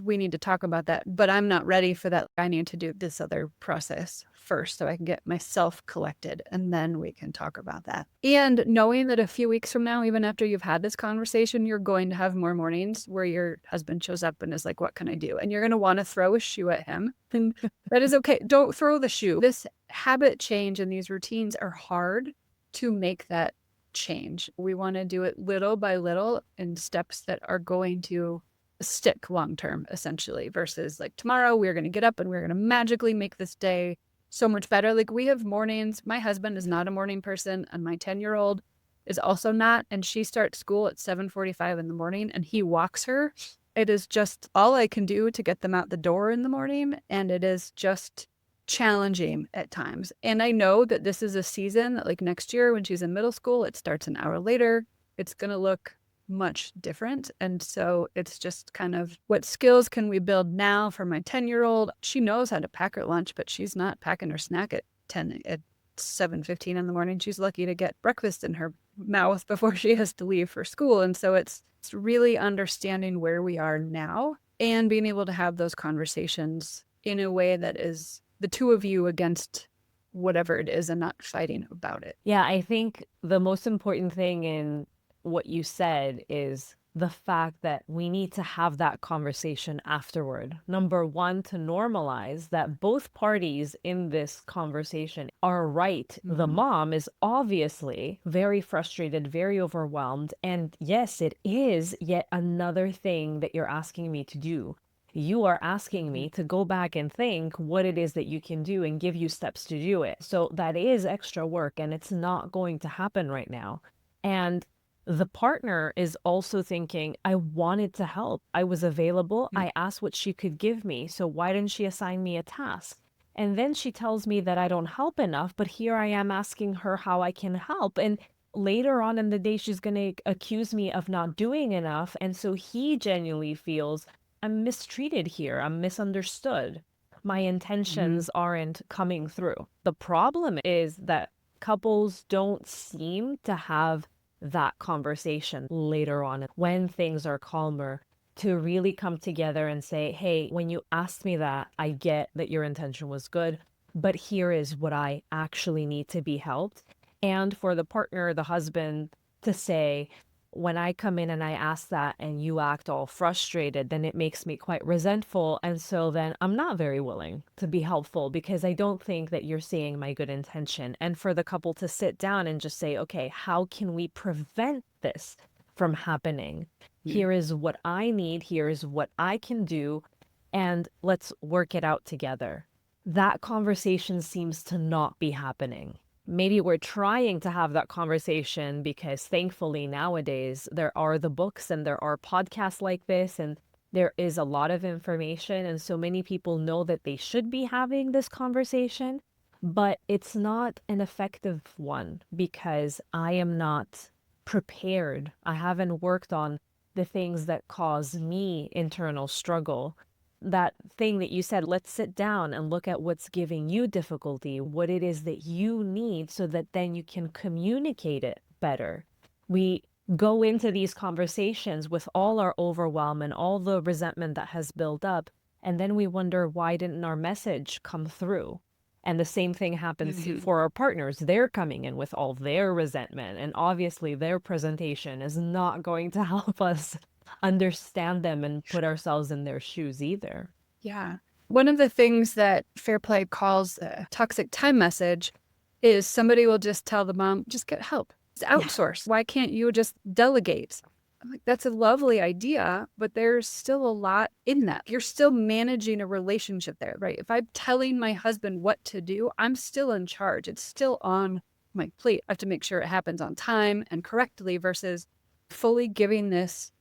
We need to talk about that, but I'm not ready for that. I need to do this other process first so I can get myself collected, and then we can talk about that. And knowing that a few weeks from now, even after you've had this conversation, you're going to have more mornings where your husband shows up and is like, what can I do? And you're going to want to throw a shoe at him. And that is okay. Don't throw the shoe. This habit change and these routines are hard to make that change. We want to do it little by little in steps that are going to stick long term, essentially, versus like tomorrow we're going to get up and we're going to magically make this day so much better. Like, we have mornings. My husband is not a morning person, and my 10-year-old is also not. And she starts school at 7:45 in the morning, and he walks her. It is just all I can do to get them out the door in the morning, and it is just challenging at times. And I know that this is a season that, like, next year when she's in middle school, it starts an hour later. It's going to look much different. And so it's just kind of, what skills can we build now for my 10-year-old? She knows how to pack her lunch, but she's not packing her snack at 7:15 in the morning. She's lucky to get breakfast in her mouth before she has to leave for school. And so it's really understanding where we are now and being able to have those conversations in a way that is the two of you against whatever it is and not fighting about it. Yeah, I think the most important thing in what you said is the fact that we need to have that conversation afterward. Number one, to normalize that both parties in this conversation are right. The mom is obviously very frustrated, very overwhelmed. And yes, it is yet another thing that you're asking me to do. You are asking me to go back and think what it is that you can do and give you steps to do it. So that is extra work, and it's not going to happen right now. And the partner is also thinking, I wanted to help. I was available. I asked what she could give me. So why didn't she assign me a task? And then she tells me that I don't help enough, but here I am asking her how I can help. And later on in the day, she's going to accuse me of not doing enough. And so he genuinely feels I'm mistreated here. I'm misunderstood. My intentions aren't coming through. The problem is that couples don't seem to have that conversation later on when things are calmer, to really come together and say, hey, when you asked me that, I get that your intention was good, but here is what I actually need to be helped. And for the partner, the husband, to say, when I come in and I ask that and you act all frustrated, then it makes me quite resentful. And so then I'm not very willing to be helpful because I don't think that you're seeing my good intention. And for the couple to sit down and just say, okay, how can we prevent this from happening? Here is what I need. Here is what I can do. And let's work it out together. That conversation seems to not be happening. Maybe we're trying to have that conversation because thankfully nowadays there are the books and there are podcasts like this and there is a lot of information. And so many people know that they should be having this conversation, but it's not an effective one because I am not prepared. I haven't worked on the things that cause me internal struggle. That thing that you said, let's sit down and look at what's giving you difficulty, what it is that you need so that then you can communicate it better. We go into these conversations with all our overwhelm and all the resentment that has built up, and then we wonder, why didn't our message come through? And the same thing happens for our partners. They're coming in with all their resentment, and obviously their presentation is not going to help us understand them and put ourselves in their shoes either. Yeah. One of the things that Fair Play calls a toxic time message is somebody will just tell the mom, just get help. It's outsourced. Why can't you just delegate? I'm like, that's a lovely idea, but there's still a lot in that. You're still managing a relationship there, right? If I'm telling my husband what to do, I'm still in charge. It's still on my plate. I have to make sure it happens on time and correctly versus fully giving this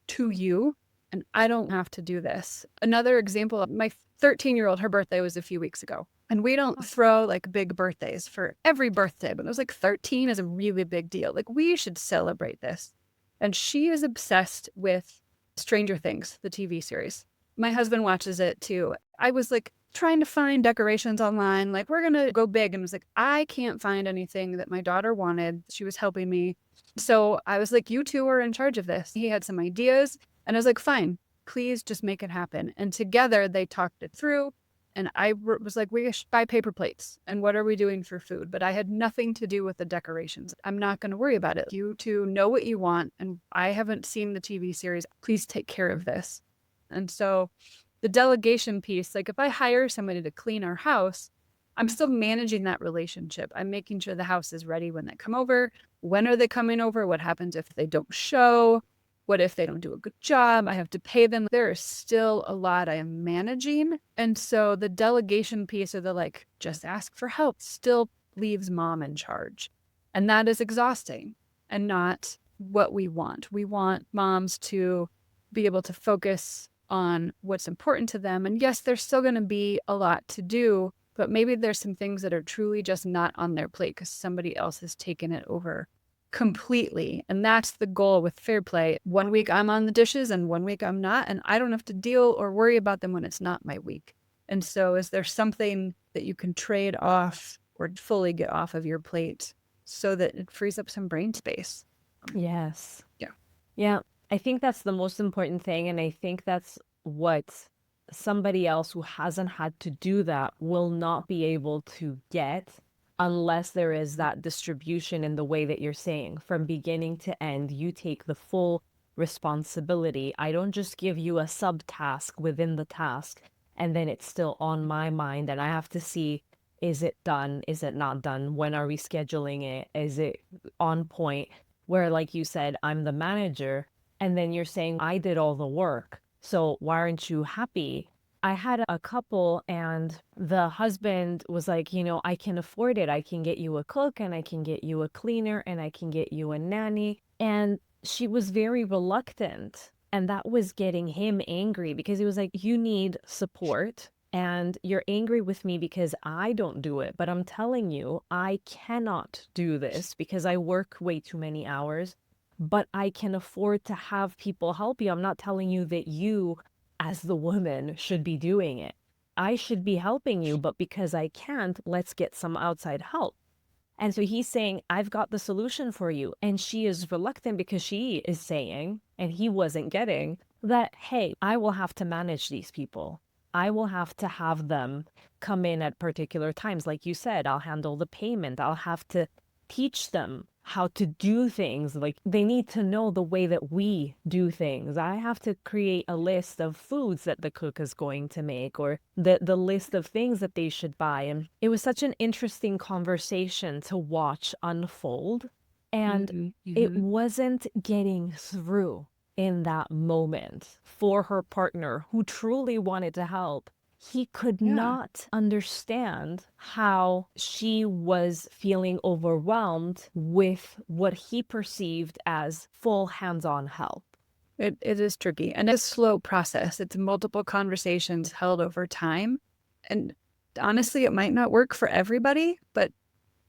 to you, and I don't have to do this. Another example, my 13-year-old, her birthday was a few weeks ago, and we don't throw like big birthdays for every birthday, but it was like 13 is a really big deal. Like we should celebrate this. And she is obsessed with Stranger Things, the TV series. My husband watches it too. I was like trying to find decorations online, like we're gonna go big, and was like, I can't find anything that my daughter wanted. She was helping me. So I was like, you two are in charge of this. He had some ideas and I was like, fine, please just make it happen. And together they talked it through. And I was like, we should buy paper plates. And what are we doing for food? But I had nothing to do with the decorations. I'm not going to worry about it. You two know what you want. And I haven't seen the TV series. Please take care of this. And so the delegation piece, like if I hire somebody to clean our house, I'm still managing that relationship. I'm making sure the house is ready when they come over. When are they coming over? What happens if they don't show? What if they don't do a good job? I have to pay them. There is still a lot I am managing. And so the delegation piece or the like, just ask for help still leaves mom in charge. And that is exhausting and not what we want. We want moms to be able to focus on what's important to them. And yes, there's still going to be a lot to do, but maybe there's some things that are truly just not on their plate because somebody else has taken it over completely. And that's the goal with Fair Play. 1 week I'm on the dishes and 1 week I'm not, and I don't have to deal or worry about them when it's not my week. And so is there something that you can trade off or fully get off of your plate so that it frees up some brain space? Yes. Yeah. Yeah. I think that's the most important thing. And I think that's what somebody else who hasn't had to do that will not be able to get unless there is that distribution in the way that you're saying. From beginning to end, you take the full responsibility. I don't just give you a subtask within the task and then it's still on my mind and I have to see, is it done? Is it not done? When are we scheduling it? Is it on point? Where, like you said, I'm the manager and then you're saying I did all the work. So why aren't you happy? I had a couple and the husband was like, I can afford it. I can get you a cook and I can get you a cleaner and I can get you a nanny. And she was very reluctant. And that was getting him angry because he was like, you need support and you're angry with me because I don't do it. But I'm telling you, I cannot do this because I work way too many hours, but I can afford to have people help you. I'm not telling you that you as the woman should be doing it. I should be helping you, but because I can't, let's get some outside help. And so he's saying, I've got the solution for you. And she is reluctant because she is saying, and he wasn't getting, that, hey, I will have to manage these people. I will have to have them come in at particular times. Like you said, I'll handle the payment. I'll have to teach them how to do things. Like, they need to know the way that we do things. I have to create a list of foods that the cook is going to make, or the list of things that they should buy. And it was such an interesting conversation to watch unfold. And it Mm-hmm. wasn't getting through in that moment for her partner who truly wanted to help. He could Yeah. not understand how she was feeling overwhelmed with what he perceived as full hands-on help. It is tricky, and it's a slow process. It's multiple conversations held over time. And honestly, it might not work for everybody, but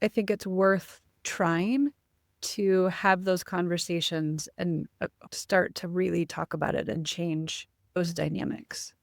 I think it's worth trying to have those conversations and start to really talk about it and change those dynamics.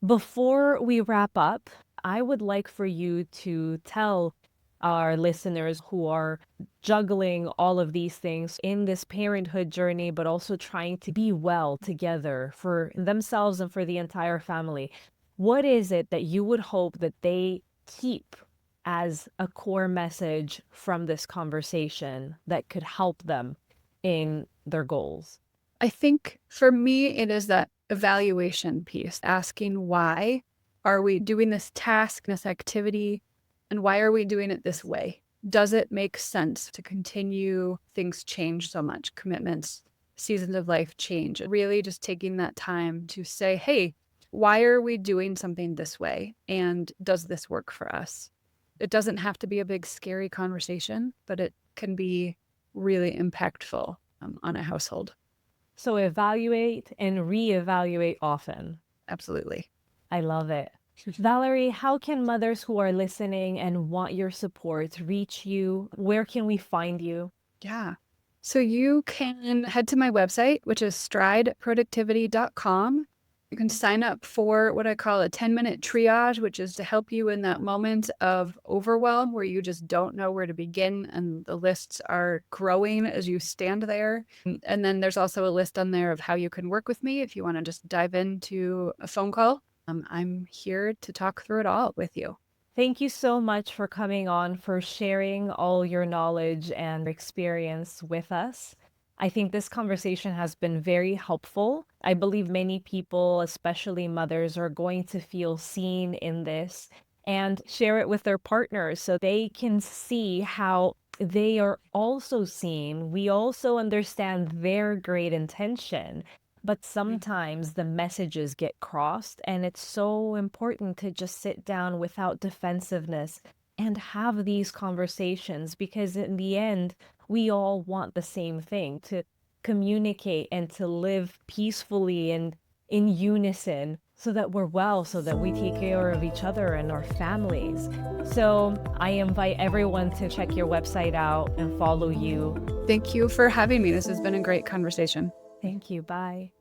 Before we wrap up, I would like for you to tell our listeners who are juggling all of these things in this parenthood journey, but also trying to be well together for themselves and for the entire family. What is it that you would hope that they keep as a core message from this conversation that could help them in their goals? I think for me, it is that evaluation piece, asking why are we doing this task, this activity, and why are we doing it this way? Does it make sense to continue? Things change so much, commitments, seasons of life change. Really just taking that time to say, hey, why are we doing something this way? And does this work for us? It doesn't have to be a big, scary conversation, but it can be really impactful on a household. So evaluate and reevaluate often. Absolutely. I love it. Valerie, how can mothers who are listening and want your support reach you? Where can we find you? Yeah. So you can head to my website, which is strideproductivity.com. You can sign up for what I call a 10-minute triage, which is to help you in that moment of overwhelm where you just don't know where to begin and the lists are growing as you stand there. And then there's also a list on there of how you can work with me if you want to just dive into a phone call. I'm here to talk through it all with you. Thank you so much for coming on, for sharing all your knowledge and experience with us. I think this conversation has been very helpful. I believe many people, especially mothers, are going to feel seen in this and share it with their partners so they can see how they are also seen. We also understand their great intention, but sometimes the messages get crossed, and it's so important to just sit down without defensiveness and have these conversations, because in the end, we all want the same thing: to communicate and to live peacefully and in unison so that we're well, so that we take care of each other and our families. So I invite everyone to check your website out and follow you. Thank you for having me. This has been a great conversation. Thank you. Bye.